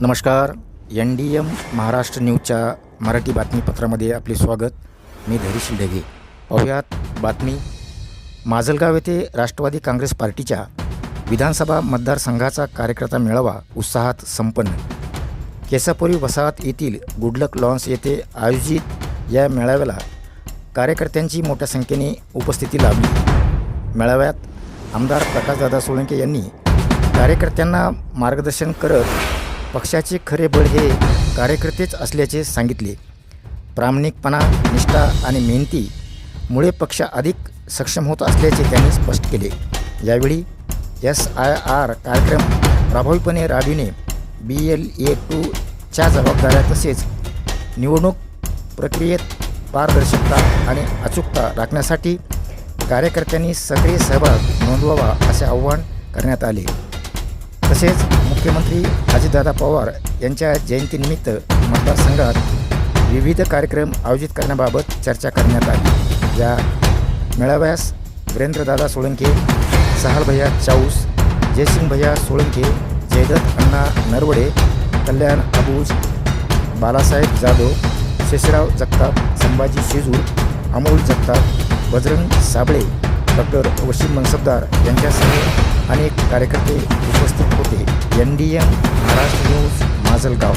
नमस्कार. NDM महाराष्ट्र न्यूजच्या मराठी बातमीपत्रामध्ये आपले स्वागत. मी धैर्यशील ढगे. पाहुयात बातमी. माजलगाव येथे राष्ट्रवादी काँग्रेस पार्टीच्या विधानसभा मतदारसंघाचा कार्यकर्ता मेळावा उत्साहात संपन्न. केसापुरी वसाहत येथील गुडलक लॉन्स येथे आयोजित या मेळाव्याला कार्यकर्त्यांची मोठ्या संख्येने उपस्थिती लाभली. मेळाव्यात आमदार प्रकाशदादा सोळंके यांनी कार्यकर्त्यांना मार्गदर्शन करत पक्षाचे खरे बळ हे कार्यकर्तेच असल्याचे सांगितले. प्रामाणिकपणा, निष्ठा आणि मेहनतीमुळे पक्ष अधिक सक्षम होत असल्याचे त्यांनी स्पष्ट केले. यावेळी SIR कार्यक्रम प्रभावीपणे राबविणे, BLA-2च्या जबाबदाऱ्या तसेच निवडणूक प्रक्रियेत पारदर्शकता आणि अचूकता राखण्यासाठी कार्यकर्त्यांनी सक्रिय सहभाग नोंदवावा असे आवाहन करण्यात आले. तसेच मुख्यमंत्री अजितदादा पवार यांच्या जयंतीनिमित्त मतदारसंघात विविध कार्यक्रम आयोजित करण्याबाबत चर्चा करण्यात आली. या मेळाव्यास वीरेंद्रदादा सोळंके, सहाल भैया चाऊस, जयसिंग भैया सोळंके, जयदत्त अण्णा नरवडे, कल्याण अबूज, बालासाहेब जाधव, शेषराव जगताप, संभाजी शेजूर, अमोल जगताप, बजरंग साबळे, डॉक्टर वशीम मनसबदार यांच्यासह अनेक कार्यकर्ते उपस्थित होते. NDM Maharashtra news, Majalgaon.